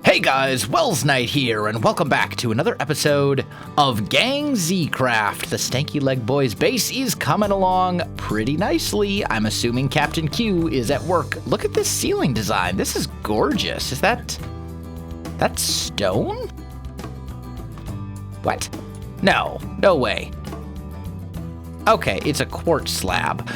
Hey guys, Welsknight here, and welcome back to another episode of GangZcraft. The Stanky Leg Boys base is coming along pretty nicely. I'm assuming Captain Q is at work. Look at this ceiling design. This is gorgeous. Is that stone? What? No way. Okay, it's a quartz slab.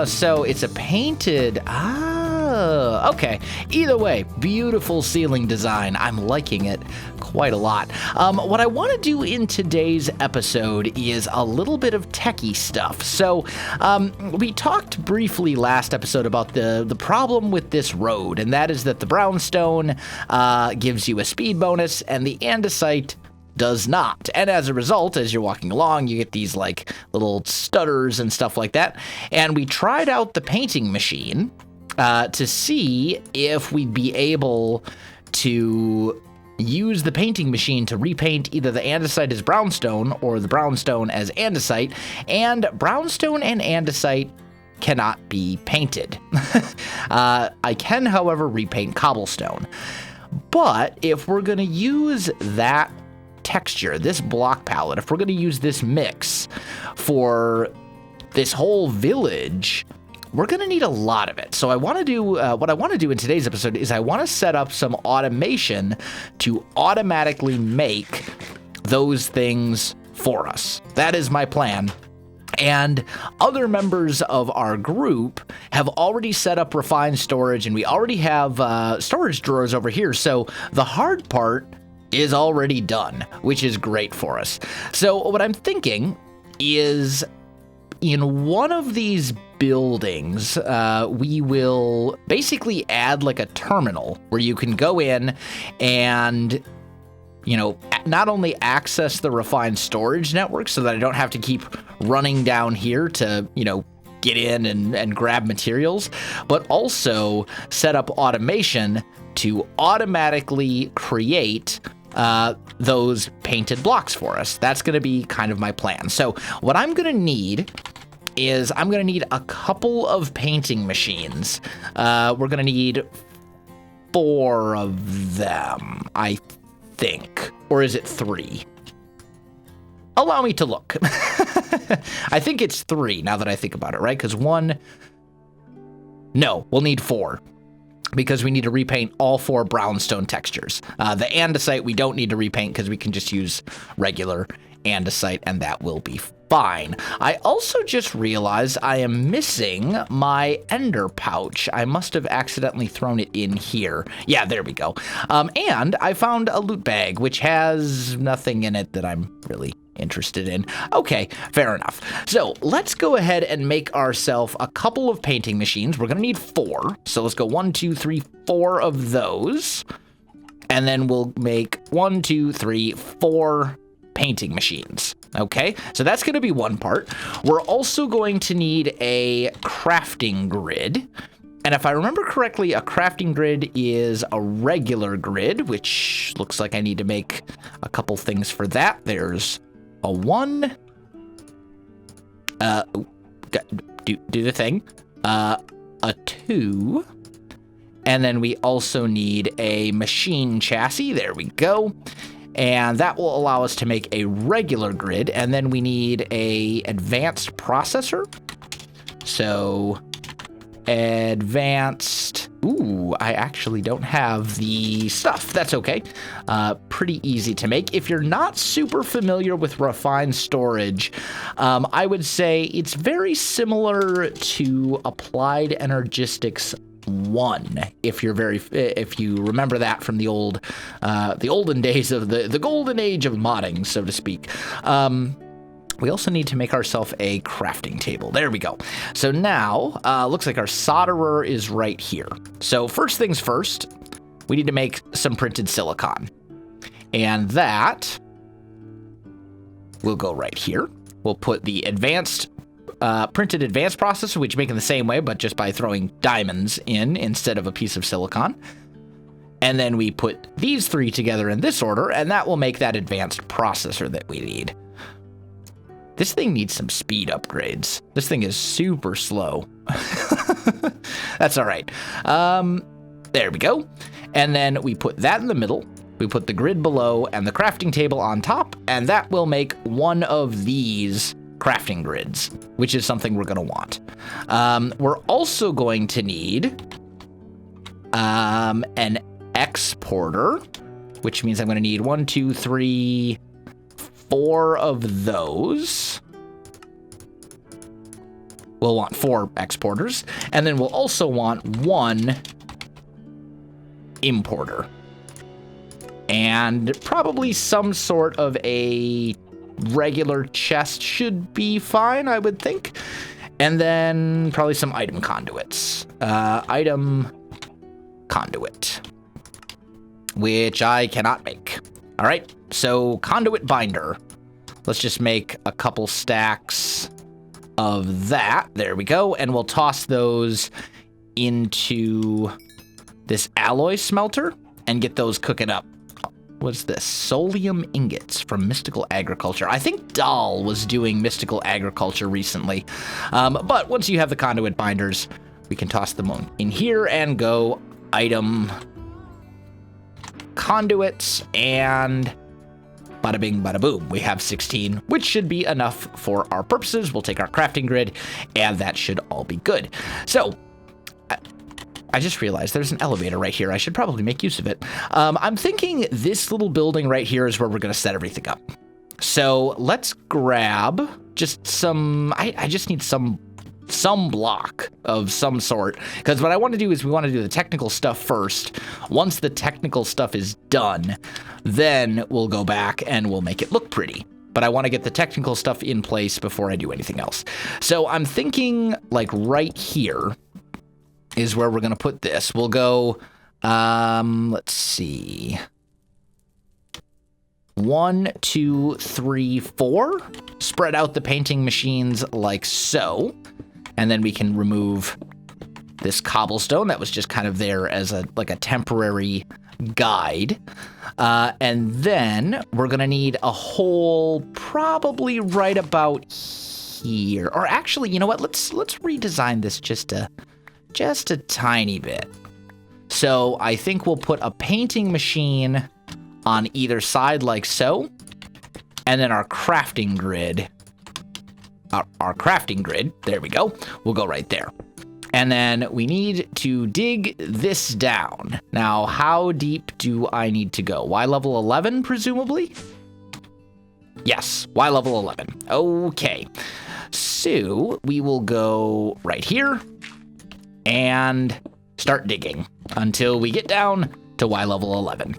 So it's a painted... okay. Either way, beautiful ceiling design. I'm liking it quite a lot. What I want to do in today's episode is a little bit of techie stuff. So, we talked briefly last episode about the problem with this road, and that is that the brownstone gives you a speed bonus, and the andesite does not. And as a result, as you're walking along, you get these like little stutters and stuff like that. And we tried out the painting machine to see if we'd be able to use the painting machine to repaint either the andesite as brownstone or the brownstone as andesite, and brownstone and andesite cannot be painted. I can, however, repaint cobblestone. But if we're going to use that texture, this block palette, if we're going to use this mix for this whole village, we're going to need a lot of it. So I want to do, what I want to do in today's episode is I want to set up some automation to automatically make those things for us. That is my plan. And other members of our group have already set up refined storage, and we already have storage drawers over here. So the hard part is already done, which is great for us. So what I'm thinking is in one of these buildings, we will basically add like a terminal where you can go in and, you know, not only access the refined storage network so that I don't have to keep running down here to, you know, get in and grab materials, but also set up automation to automatically create those painted blocks for us. That's going to be kind of my plan. So what I'm going to need is I'm going to need a couple of painting machines. We're going to need 4 of them, I think. Or is it 3? Allow me to look. I think it's 3 now that I think about it, right? Because 1... No, we'll need 4. Because we need to repaint all 4 brownstone textures. The andesite we don't need to repaint because we can just use regular andesite, and that will be fine. I also just realized I am missing my ender pouch. I must have accidentally thrown it in here. Yeah, there we go. And I found a loot bag, which has nothing in it that I'm really interested in. Okay, fair enough. So let's go ahead and make ourselves a couple of painting machines. We're going to need 4. So let's go 1, 2, 3, 4 of those. And then we'll make 1, 2, 3, 4 painting machines. Okay, so that's going to be one part. We're also going to need a crafting grid. And if I remember correctly, a crafting grid is a regular grid, which looks like I need to make a couple things for that. There's a 1. Do the thing. A 2. And then we also need a machine chassis. There we go. And that will allow us to make a regular grid. And then we need a advanced processor. So advanced. Ooh, I actually don't have the stuff. That's okay. Pretty easy to make. If you're not super familiar with refined storage, I would say it's very similar to Applied Energistics 1, if you remember that from the olden days of the golden age of modding, so to speak. We also need to make ourselves a crafting table. There we go. So now, looks like our solderer is right here. So first things first, we need to make some printed silicon. And that will go right here. We'll put the printed advanced processor, which you make in the same way, but just by throwing diamonds in instead of a piece of silicon. And then we put these 3 together in this order, and that will make that advanced processor that we need. This thing needs some speed upgrades. This thing is super slow. That's all right. There we go. And then we put that in the middle. We put the grid below and the crafting table on top, and that will make one of these crafting grids, which is something we're going to want. We're also going to need an exporter, which means I'm going to need 1, 2, 3, 4 of those. We'll want 4 exporters, and then we'll also want 1 importer. And probably some sort of a regular chest should be fine, I would think. And then probably some item conduits. Item conduit, which I cannot make. All right, so conduit binder. Let's just make a couple stacks of that. There we go. And we'll toss those into this alloy smelter and get those cooking up. What's this? Solium ingots from Mystical Agriculture. I think Dahl was doing Mystical Agriculture recently. But once you have the conduit binders, we can toss them in here and go item conduits, and bada bing, bada boom. We have 16, which should be enough for our purposes. We'll take our crafting grid, and that should all be good. So I just realized there's an elevator right here. I should probably make use of it. I'm thinking this little building right here is where we're going to set everything up. So let's grab just some, I just need some block of some sort, because what I want to do is we want to do the technical stuff first. Once the technical stuff is done, then we'll go back and we'll make it look pretty. But I want to get the technical stuff in place before I do anything else. So I'm thinking like right here is where we're going to put this. We'll go, let's see, 1, 2, 3, 4. Spread out the painting machines like so. And then we can remove this cobblestone that was just kind of there as a temporary guide. And then we're going to need a hole probably right about here. Or actually, you know what? Let's redesign this just a tiny bit. So I think we'll put a painting machine on either side like so. And then our crafting grid, there we go. We'll go right there. And then we need to dig this down. Now, how deep do I need to go? Y level 11, presumably? Yes, Y level 11. Okay. So we will go right here and start digging until we get down to Y level 11.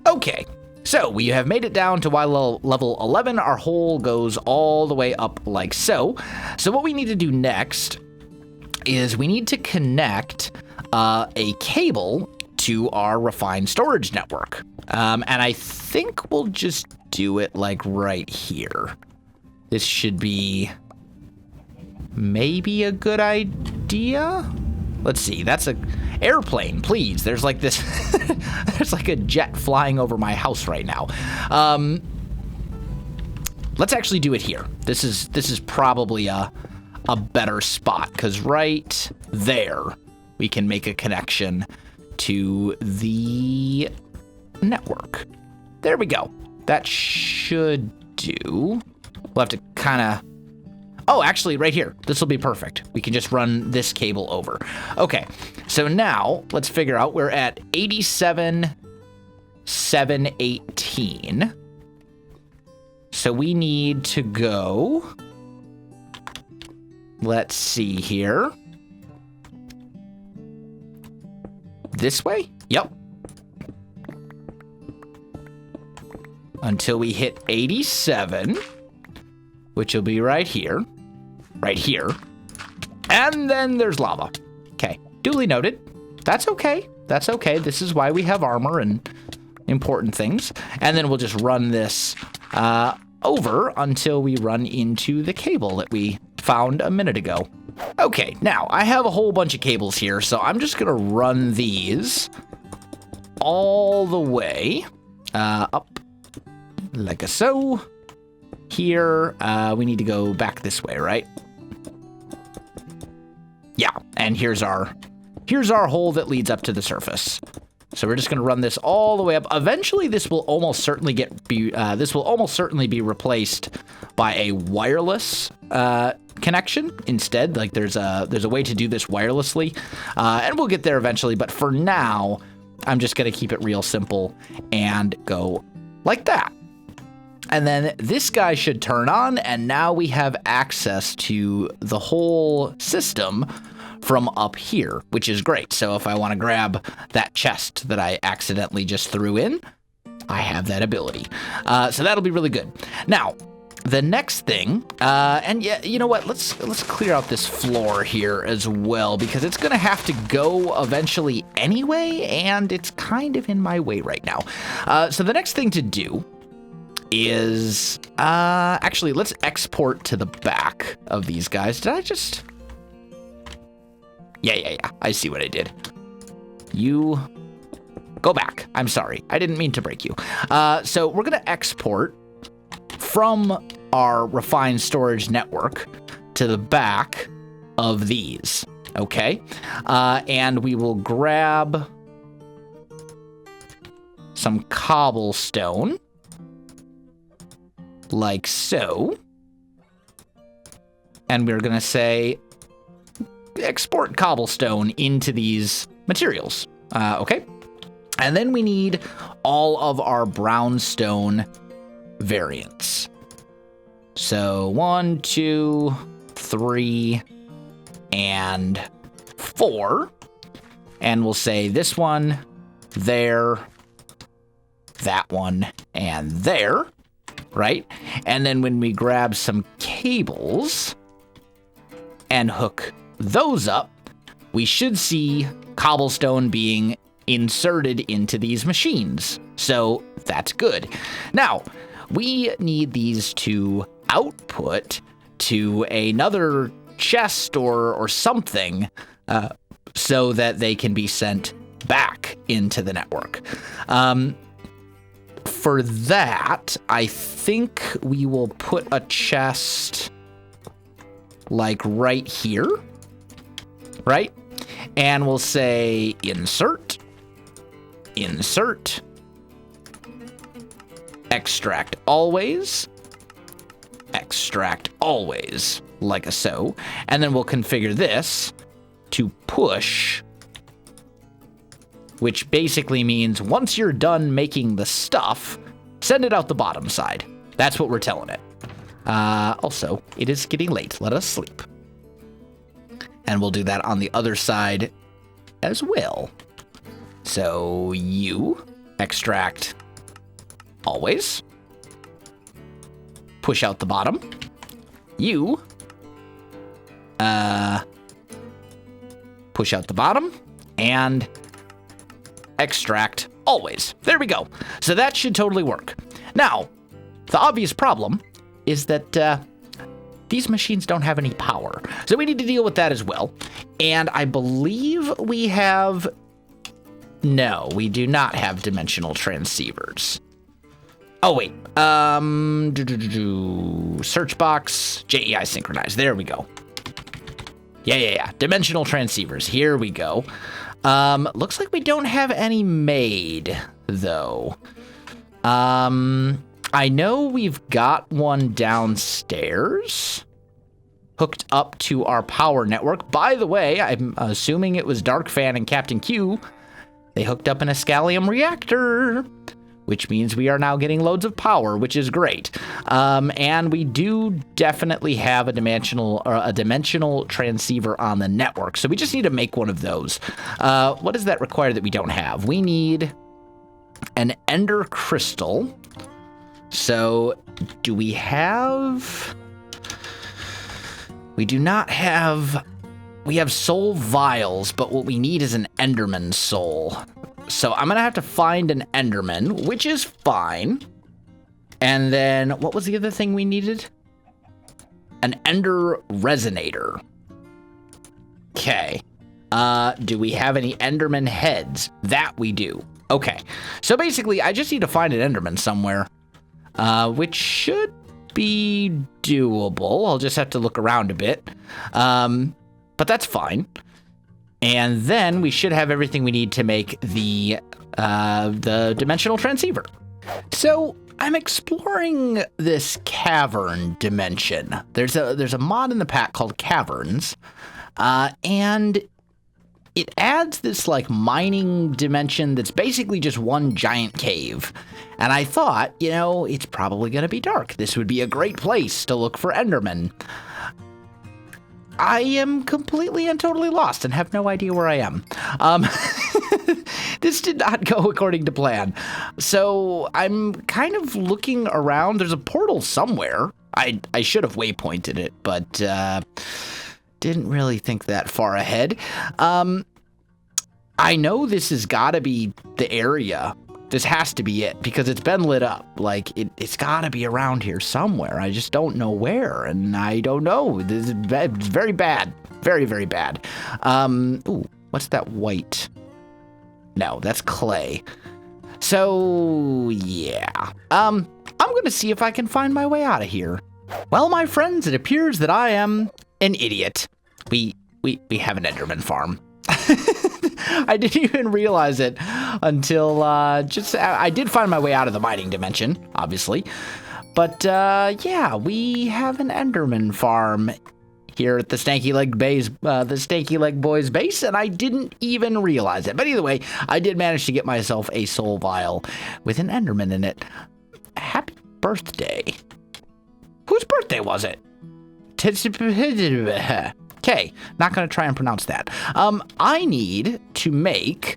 Okay. So we have made it down to Y level 11. Our hole goes all the way up like so. So what we need to do next is we need to connect a cable to our refined storage network. And I think we'll just do it like right here. This should be maybe a good idea. Let's see, that's a airplane, please. There's like this, there's like a jet flying over my house right now. Let's actually do it here. This is probably a better spot, because right there we can make a connection to the network. There we go. That should do. We'll have to kind of, oh, actually right here. This will be perfect. We can just run this cable over. Okay, so now let's figure out, we're at 87,718. So we need to go, let's see here. This way? Yep. Until we hit 87, which will be right here. Right here. And then there's lava. Okay, duly noted. That's okay. That's okay. This is why we have armor and important things. And then we'll just run this over until we run into the cable that we found a minute ago. Okay, now I have a whole bunch of cables here, so I'm just gonna run these all the way up like so. Here, we need to go back this way, right? Yeah, and here's our here's our hole that leads up to the surface. So we're just going to run this all the way up. Eventually, this will almost certainly be replaced by a wireless connection instead. Like there's a way to do this wirelessly, and we'll get there eventually. But for now, I'm just going to keep it real simple and go like that. And then this guy should turn on, and now we have access to the whole system from up here, which is great. So if I want to grab that chest that I accidentally just threw in, I have that ability. So that'll be really good. Now, the next thing, and yeah, you know what? Let's clear out this floor here as well, because it's going to have to go eventually anyway, and it's kind of in my way right now. So the next thing to do is, actually, let's export to the back of these guys. Did I just... Yeah. I see what I did. You go back. I'm sorry. I didn't mean to break you. So we're going to export from our refined storage network to the back of these. Okay. And we will grab some cobblestone like so. And we're going to say export cobblestone into these materials. Okay. And then we need all of our brownstone variants. So 1, 2, 3, and 4. And we'll say this one, there, that one, and there, right? And then when we grab some cables and hook those up, we should see cobblestone being inserted into these machines. So that's good. Now, we need these to output to another chest or something so that they can be sent back into the network. For that, I think we will put a chest like right here. Right? And we'll say insert, extract always, like a so. And then we'll configure this to push, which basically means once you're done making the stuff, send it out the bottom side. That's what we're telling it. Also, it is getting late. Let us sleep. And we'll do that on the other side as well. So you extract always. Push out the bottom. You push out the bottom and extract always. There we go. So that should totally work. Now, the obvious problem is that these machines don't have any power. So we need to deal with that as well. And I believe we have... No, we do not have dimensional transceivers. Oh, wait. Search box, JEI synchronize. There we go. Yeah. Dimensional transceivers. Here we go. Looks like we don't have any made, though. I know we've got one downstairs hooked up to our power network. By the way, I'm assuming it was Darkfan and Captain Q. They hooked up an Escalium reactor, which means we are now getting loads of power, which is great. And we do definitely have a dimensional transceiver on the network. So we just need to make one of those. What does that require that we don't have? We need an ender crystal. So, do we have... We do not have... We have soul vials, but what we need is an Enderman soul. So, I'm going to have to find an Enderman, which is fine. And then, what was the other thing we needed? An Ender Resonator. Okay. Do we have any Enderman heads? That we do. Okay. So, basically, I just need to find an Enderman somewhere. Which should be doable. I'll just have to look around a bit. But that's fine. And then we should have everything we need to make the dimensional transceiver. So I'm exploring this cavern dimension. There's a mod in the pack called Caverns, and it adds this like mining dimension that's basically just one giant cave. And I thought, you know, it's probably going to be dark. This would be a great place to look for Endermen. I am completely and totally lost and have no idea where I am. This did not go according to plan. So I'm kind of looking around. There's a portal somewhere. I should have waypointed it, but didn't really think that far ahead. I know this has got to be the area. This has to be it because it's been lit up. Like, it's got to be around here somewhere. I just don't know where, and I don't know. This is very bad. Very, very bad. Ooh, what's that white? No, that's clay. So, yeah. I'm going to see if I can find my way out of here. Well, my friends, it appears that I am an idiot. We have an Enderman farm. I didn't even realize it until I did find my way out of the mining dimension, obviously. But yeah, we have an Enderman farm here at the Stanky Leg Boys base, and I didn't even realize it. But either way, I did manage to get myself a soul vial with an Enderman in it. Happy birthday. Whose birthday was it? Okay, not going to try and pronounce that. I need to make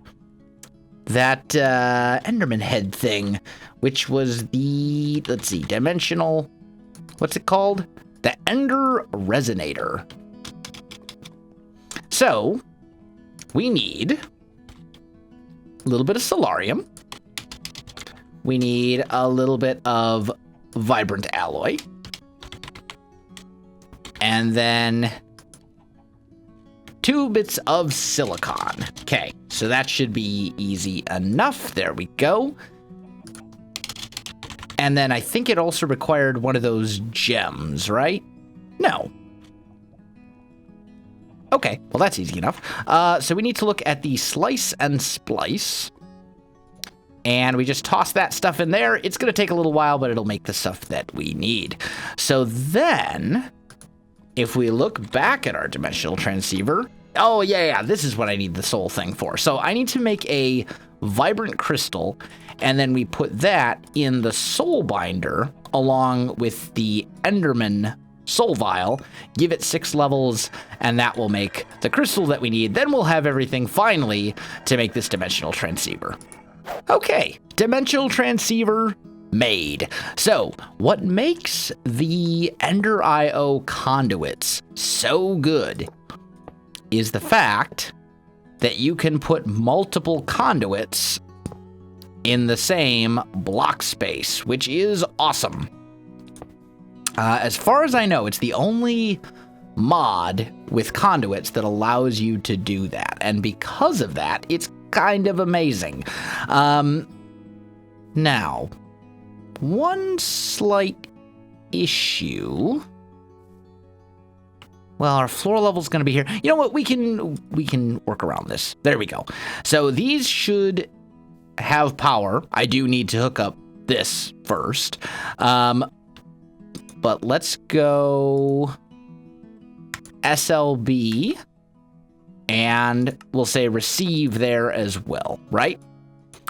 that Enderman head thing, which was the, let's see, dimensional, what's it called? The Ender Resonator. So, we need a little bit of solarium. We need a little bit of vibrant alloy. And then 2 bits of silicon. Okay, so that should be easy enough. There we go. And then I think it also required one of those gems, right? No. Okay, well that's easy enough. So we need to look at the slice and splice. And we just toss that stuff in there. It's going to take a little while, but it'll make the stuff that we need. So then, if we look back at our dimensional transceiver, oh yeah, this is what I need the soul thing for. So I need to make a vibrant crystal, and then we put that in the soul binder along with the Enderman soul vial, give it 6 levels, and that will make the crystal that we need. Then we'll have everything finally to make this dimensional transceiver. Okay, dimensional transceiver made. So, what makes the Ender IO conduits so good is the fact that you can put multiple conduits in the same block space, which is awesome. As far as I know, it's the only mod with conduits that allows you to do that. And because of that, it's kind of amazing. Now, one slight issue. Well, our floor level's going to be here. You know what? We can work around this. There we go. So these should have power. I do need to hook up this first. But let's go SLB, and we'll say receive there as well, right?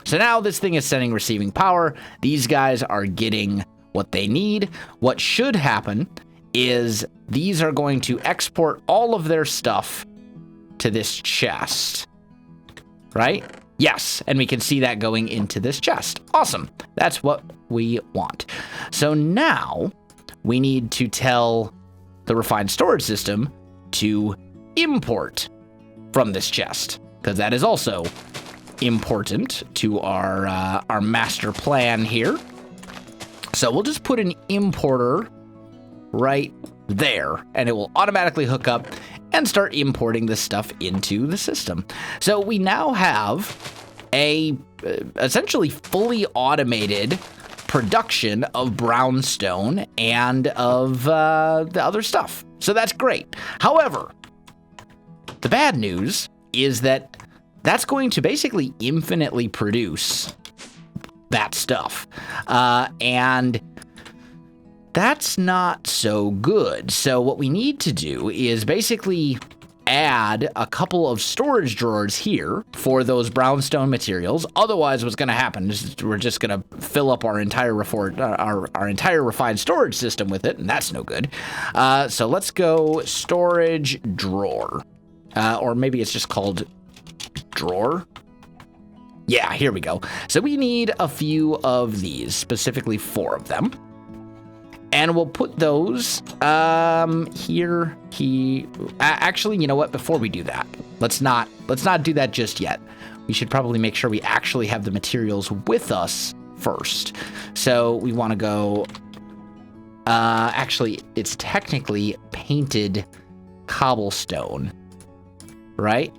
So now this thing is sending receiving power. These guys are getting what they need. What should happen is these are going to export all of their stuff to this chest, right? Yes, and we can see that going into this chest. Awesome. That's what we want. So now we need to tell the refined storage system to import from this chest, because that is also important to our master plan here. So we'll just put an importer right there, and it will automatically hook up and start importing this stuff into the system. So we now have a essentially fully automated production of brownstone and of the other stuff. So that's great. However, the bad news is that that's going to basically infinitely produce that stuff. And that's not so good. So what we need to do is basically add a couple of storage drawers here for those brownstone materials. Otherwise, what's going to happen is we're just going to fill up our entire refined storage system with it, and that's no good. So let's go storage drawer. Or maybe it's just called drawer. Yeah, here we go. So we need a few of these, specifically 4 of them. And we'll put those here. Actually, you know what? Before we do that, let's not do that just yet. We should probably make sure we actually have the materials with us first. So we want to go. Actually, it's technically painted cobblestone, right?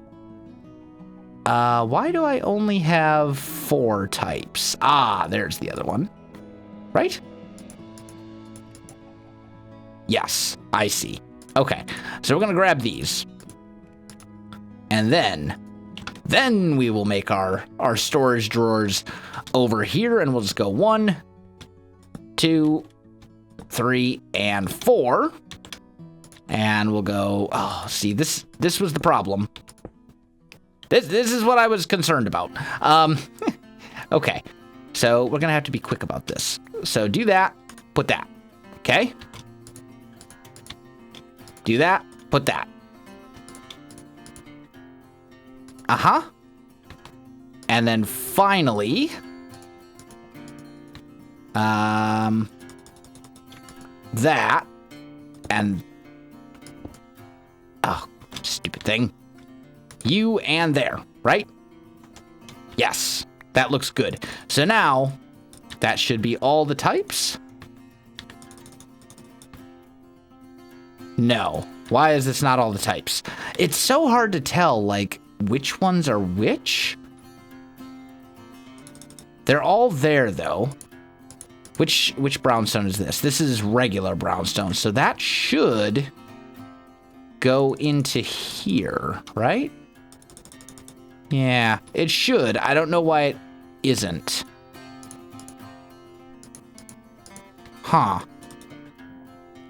Why do I only have 4 types? Ah, there's the other one, right? Yes, I see. Okay, so we're gonna grab these. And then we will make our storage drawers over here, and we'll just go 1, 2, 3, and 4. And we'll go, oh, see, this was the problem. This is what I was concerned about. Okay, so we're gonna have to be quick about this. So do that, put that, okay? Do that, put that. Uh-huh. And then finally, that, and, oh, stupid thing. You and there, right? Yes, that looks good. So now, that should be all the types. No. Why is this not all the types? It's so hard to tell, like, which ones are which. They're all there, though. Which brownstone is this? This is regular brownstone, so that should go into here, right? Yeah, it should. I don't know why it isn't. Huh.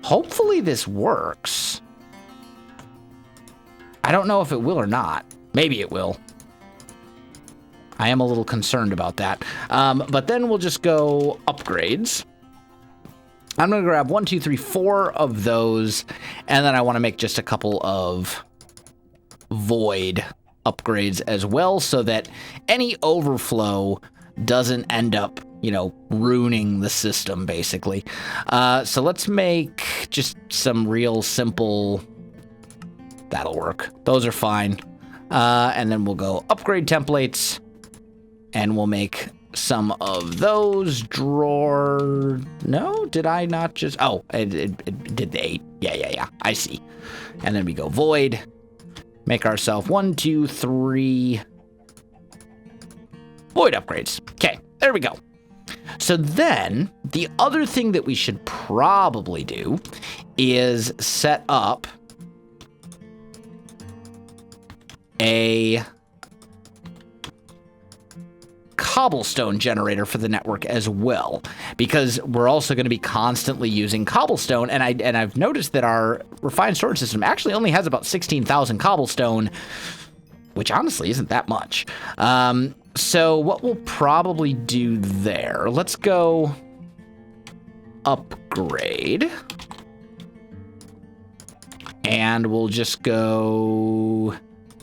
Hopefully this works. I don't know if it will or not. Maybe it will. I am a little concerned about that. But then we'll just go upgrades. I'm going to grab 1, 2, 3, 4 of those. And then I want to make just a couple of void upgrades as well, so that any overflow doesn't end up, you know, ruining the system, basically. So let's make just some real simple. That'll work. Those are fine. And then we'll go upgrade templates, and we'll make some of those drawer. No, did I not just? Oh, it did the 8. Yeah. I see. And then we go void. Make ourselves 1, 2, 3 void upgrades. Okay, there we go. So then, the other thing that we should probably do is set up a cobblestone generator for the network as well, because we're also going to be constantly using cobblestone, and I've noticed that our refined storage system actually only has about 16,000 cobblestone, which honestly isn't that much. So what we'll probably do there, let's go upgrade, and we'll just go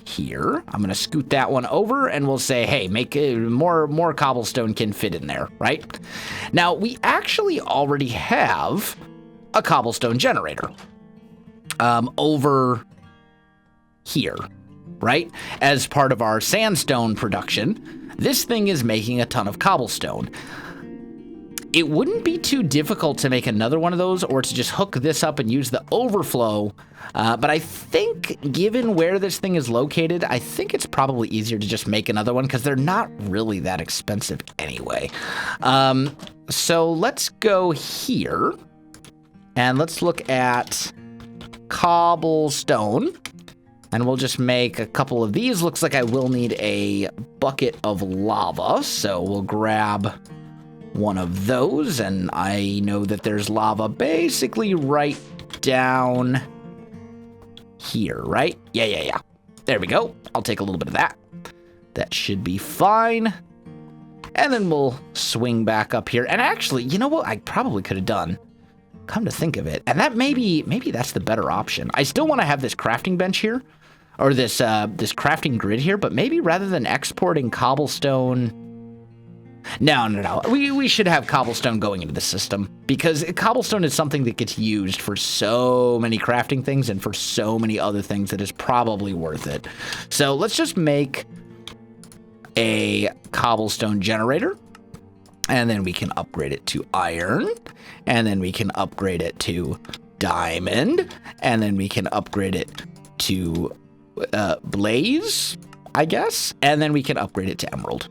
here. I'm going to scoot that one over, and we'll say, hey, make more cobblestone can fit in there, right? Now, we actually already have a cobblestone generator over here, right? As part of our sandstone production, this thing is making a ton of cobblestone. It wouldn't be too difficult to make another one of those, or to just hook this up and use the overflow. But I think, given where this thing is located, I think it's probably easier to just make another one, because they're not really that expensive anyway. So let's go here, and let's look at cobblestone. And we'll just make a couple of these. Looks like I will need a bucket of lava. So we'll grab one of those. And I know that there's lava basically right down here, right? Yeah. There we go. I'll take a little bit of that. That should be fine. And then we'll swing back up here. And actually, you know what I probably could have done? Come to think of it. And that maybe that's the better option. I still want to have this crafting bench here. Or this crafting grid here. But maybe rather than exporting cobblestone... No. We should have cobblestone going into the system. Because cobblestone is something that gets used for so many crafting things. And for so many other things that is probably worth it. So let's just make a cobblestone generator. And then we can upgrade it to iron. And then we can upgrade it to diamond. And then we can upgrade it to blaze, I guess. And then we can upgrade it to emerald.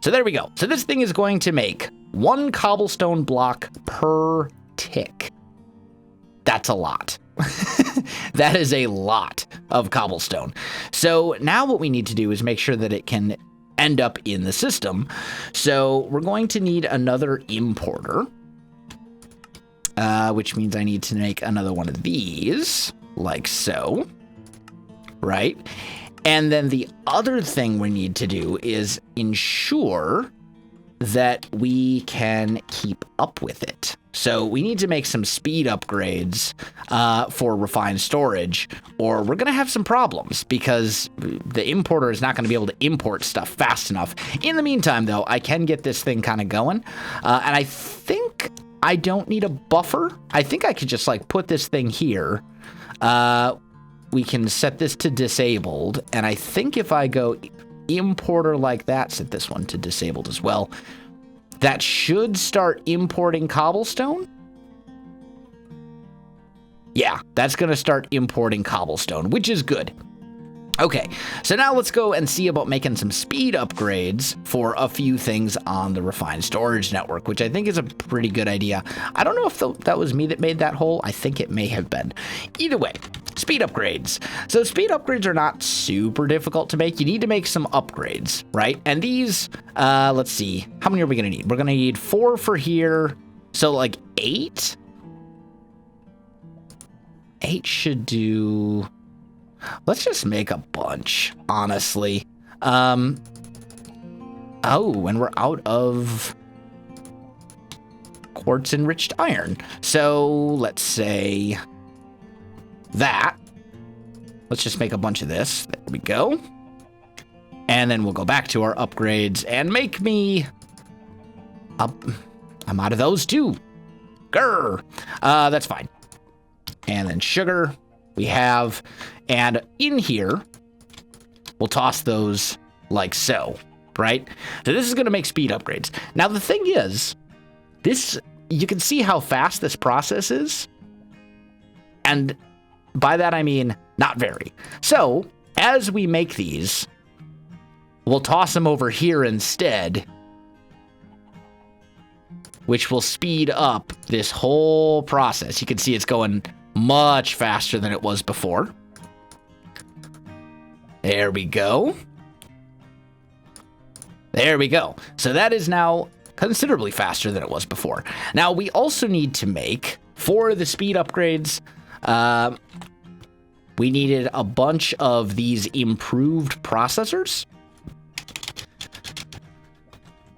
So there we go. So this thing is going to make 1 cobblestone block per tick. That's a lot. That is a lot of cobblestone. So now what we need to do is make sure that it can end up in the system. So we're going to need another importer, which means I need to make another one of these, like so, right? And then the other thing we need to do is ensure that we can keep up with it. So we need to make some speed upgrades for refined storage, or we're going to have some problems because the importer is not going to be able to import stuff fast enough. In the meantime, though, I can get this thing kind of going. And I think I don't need a buffer. I think I could just like put this thing here. We can set this to disabled. And I think if I go importer like that, set this one to disabled as well, that should start importing cobblestone. Yeah, that's going to start importing cobblestone, which is good. Okay, so now let's go and see about making some speed upgrades for a few things on the refined storage network, which I think is a pretty good idea. I don't know if that was me that made that hole. I think it may have been. Either way, speed upgrades. So speed upgrades are not super difficult to make. You need to make some upgrades, right? And these, let's see, how many are we going to need? We're going to need 4 for here. So like 8? 8 should do... Let's just make a bunch, honestly. Oh, and we're out of quartz enriched iron. So let's say that. Let's just make a bunch of this. There we go. And then we'll go back to our upgrades and make me I'm out of those too. Grr. That's fine. And then sugar we have, and in here, we'll toss those like so, right? So this is going to make speed upgrades. Now, the thing is, you can see how fast this process is. And by that, I mean, not very. So as we make these, we'll toss them over here instead, which will speed up this whole process. You can see it's going much faster than it was before. There we go. There we go. So that is now considerably faster than it was before. Now, we also need to make, for the speed upgrades, we needed a bunch of these improved processors.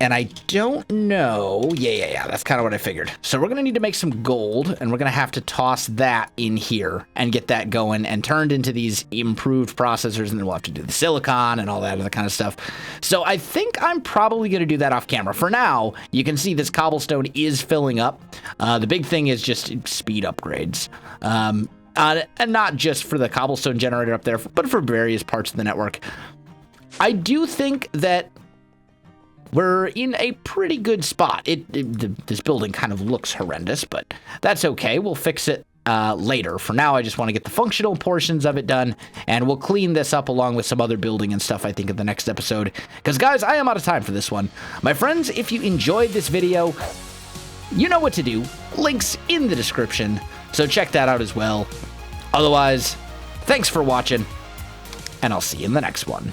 And I don't know. Yeah. That's kind of what I figured. So we're going to need to make some gold, and we're going to have to toss that in here and get that going and turned into these improved processors. And then we'll have to do the silicon and all that other kind of stuff. So I think I'm probably going to do that off camera. For now, you can see this cobblestone is filling up. The big thing is just speed upgrades. And not just for the cobblestone generator up there, but for various parts of the network. I do think that we're in a pretty good spot. This building kind of looks horrendous, but that's okay. We'll fix it later. For now, I just want to get the functional portions of it done, and we'll clean this up along with some other building and stuff, I think, in the next episode. Because, guys, I am out of time for this one. My friends, if you enjoyed this video, you know what to do. Links in the description, so check that out as well. Otherwise, thanks for watching. and I'll see you in the next one.